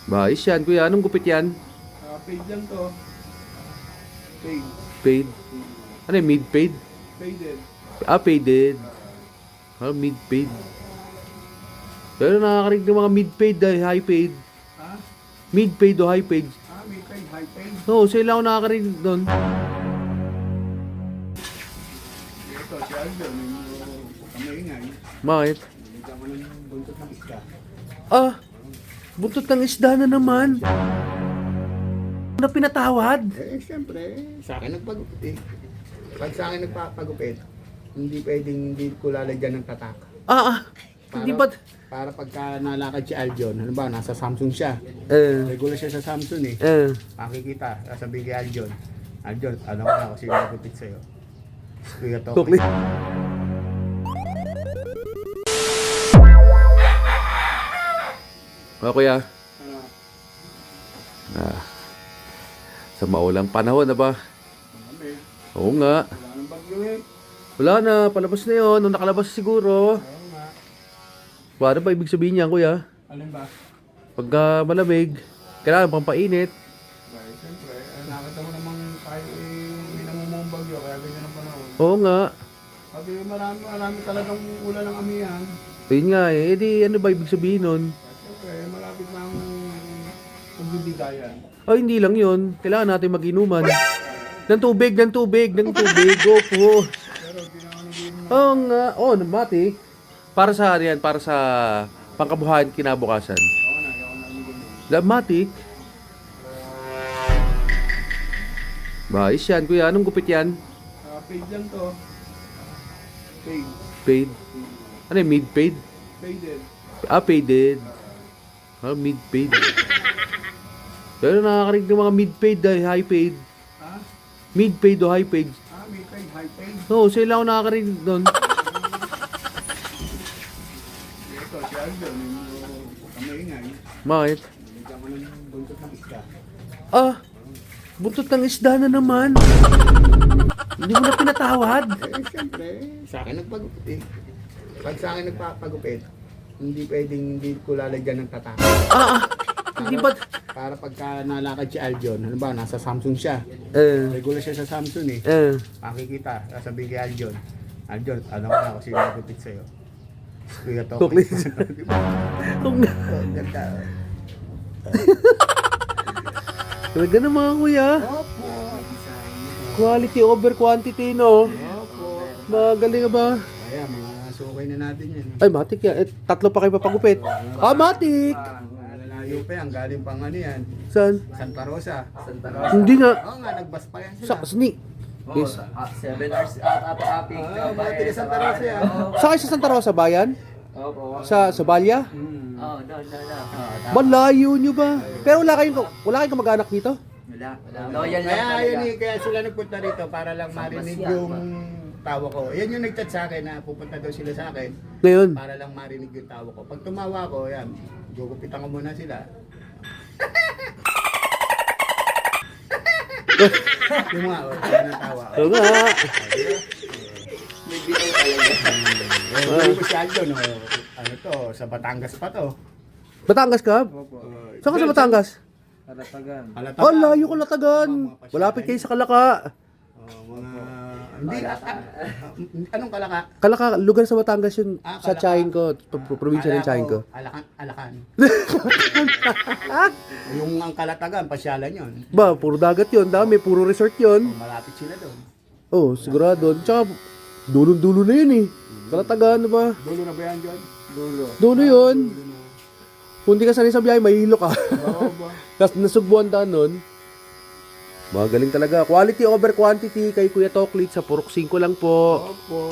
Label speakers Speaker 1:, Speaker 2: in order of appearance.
Speaker 1: Bayos yan, kuya. Anong gupit yan?
Speaker 2: Paid lang to. Paid.
Speaker 1: Paid? Ano yung mid-paid?
Speaker 2: Paided.
Speaker 1: Paided. Mid-paid. Pero nakakarinig ng mga mid-paid dahil high-paid.
Speaker 2: Ha?
Speaker 1: Mid-paid o high-paid.
Speaker 2: May paid, high paid.
Speaker 1: Oo, sila ako nakakarinig doon.
Speaker 2: Ito, si Aldo, kamaingay.
Speaker 1: Bakit?
Speaker 2: Hindi ka mo ng buntot ng isda.
Speaker 1: Buntot ng isda na naman. Na pinatawad?
Speaker 2: Siyempre, sa akin nagpagupit eh. Pag sa akin nagpapagupit, hindi pwedeng hindi ko lalagyan ng tatak.
Speaker 1: Hindi ba?
Speaker 2: Para pagka nalakad si Aljon, ano ba, nasa Samsung siya. Regular siya sa Samsung eh. Makikita, sasabihin kay Aljon, Aljon, alam ko na ako sino nagupit sa'yo. Kuya
Speaker 1: Tukli.
Speaker 2: Tokli.
Speaker 1: Kuya. Sa maulang panahon na ba? Oo nga.
Speaker 2: Wala nang bagyo eh.
Speaker 1: Wala na, palabas na yun. Nung nakalabas siguro.
Speaker 2: Oo nga.
Speaker 1: Paano ba ibig sabihin niyan, kuya?
Speaker 2: Alin ba?
Speaker 1: Pagka malamig, kailangan pampainit.
Speaker 2: Well, siyempre, nakita mo namang tayo may namumong bagyo, kaya ganyan ang panahon.
Speaker 1: Oo nga.
Speaker 2: Sabi marami talagang ulan ng amihan.
Speaker 1: Ayun nga eh. Eh di, ano ba ibig sabihin nun?
Speaker 2: Siyempre, malapit na ang pagbibigayan.
Speaker 1: Hindi lang yun. Kailangan natin mag-inuman. Ng tubig. Opo.
Speaker 2: Pero ginagawa
Speaker 1: Oo nga. Matik. Para sa yan, para sa pangkabuhayan kinabukasan.
Speaker 2: ako na
Speaker 1: Matik. Bayos yan, kuya. Anong gupit yan?
Speaker 2: paid lang to. Paid.
Speaker 1: Paid? Ano yung mid-paid?
Speaker 2: Paided.
Speaker 1: Paided. Mid-paid. Pero nakakarinig ng mga mid-paid dahil high-paid.
Speaker 2: Ha?
Speaker 1: Mid-paid o high-paid.
Speaker 2: May paid, high paid.
Speaker 1: Oo, sila ako nakakarinig doon.
Speaker 2: Ito, si Aldo, kamaingay.
Speaker 1: Bakit?
Speaker 2: Hindi ka mo ng buntot ng isda.
Speaker 1: Buntot ng isda na naman. Hindi mo na pinatawad.
Speaker 2: Siyempre, sa akin nagpagupit eh. Pag sa akin nagpapagupit, hindi pwedeng hindi ko lalagyan ng tatak.
Speaker 1: Hindi ba?
Speaker 2: Para pagka nalakad si Aljon, ano ba, nasa Samsung siya. Regular siya sa Samsung eh. Makikita, sasabihin kay Aljon, Aljon, alam ko na ako sino nagupit sa'yo. Kuya
Speaker 1: Tukli.
Speaker 2: Tokli. Ganda.
Speaker 1: Talaga na mga kuya.
Speaker 2: Opo.
Speaker 1: Quality over quantity, no?
Speaker 2: Opo.
Speaker 1: Magaling ba?
Speaker 2: Kaya, mga sukay na natin yan.
Speaker 1: Ay, matik yan. Tatlo pa kayo papagupit. Matik!
Speaker 2: Lalayo pa yan, galing pang ano yan.
Speaker 1: Saan?
Speaker 2: Santa Rosa.
Speaker 1: Hindi nga.
Speaker 2: Oo nga, nagbas pa yan
Speaker 1: Sa
Speaker 2: sila.
Speaker 1: sneak. Yes.
Speaker 3: 7 hours api-api.
Speaker 2: Bakit taga Santa Rosa yan?
Speaker 1: Sa kayo sa Santa Rosa bayan?
Speaker 3: Opo.
Speaker 1: Sa Balya?
Speaker 3: Oh, no.
Speaker 1: Malayo nyo ba? Pero wala kayong kamag-anak dito?
Speaker 3: Wala. Loyal lang
Speaker 2: Kaya
Speaker 3: talaga.
Speaker 2: yun eh, kaya sila nagpunta rito para lang marinig yung tawa ko. Yan yung nagchat sa akin na pupunta daw sila sa akin
Speaker 1: Ngayon.
Speaker 2: para lang marinig yung tawa ko. Pag tumawa ko, yan, gugupitan ko muna sila. Yung mga, yan ang tawa.
Speaker 1: Oo nga.
Speaker 3: May bitaw talaga.
Speaker 2: Hindi ko si Aldo, no? Ano to, sa Batangas pa to.
Speaker 1: Batangas ka? Saan ka sa Batangas?
Speaker 3: Karatagan.
Speaker 2: Halatagan.
Speaker 1: Oh, layo ko Latagan. Malapit kayo sa Kalaka.
Speaker 2: Hindi, anong kalaka?
Speaker 1: Kalaka, lugar sa Batangas yun. Sa
Speaker 2: Kalaka.
Speaker 1: Chain ko. Probinsya ng Chain ko.
Speaker 2: Alakan. Yung ang Kalatagan, pasyalan yun.
Speaker 1: Ba, puro dagat yun. Dami, puro resort yun.
Speaker 2: Malapit sila doon.
Speaker 1: Oh, sigurado. Tsaka, dulo-dulo na yun eh. Kalatagan, ba?
Speaker 2: Dulo na ba yan, John? Dulo.
Speaker 1: Dulo yun. Kung di ka sanay sa biyahe, mahilo ka.
Speaker 2: Oo ba?
Speaker 1: Tapos nasugbuan ka nun. Magaling talaga. Quality over quantity kay Kuya Toklit sa Purok 5 lang po.
Speaker 2: Opo.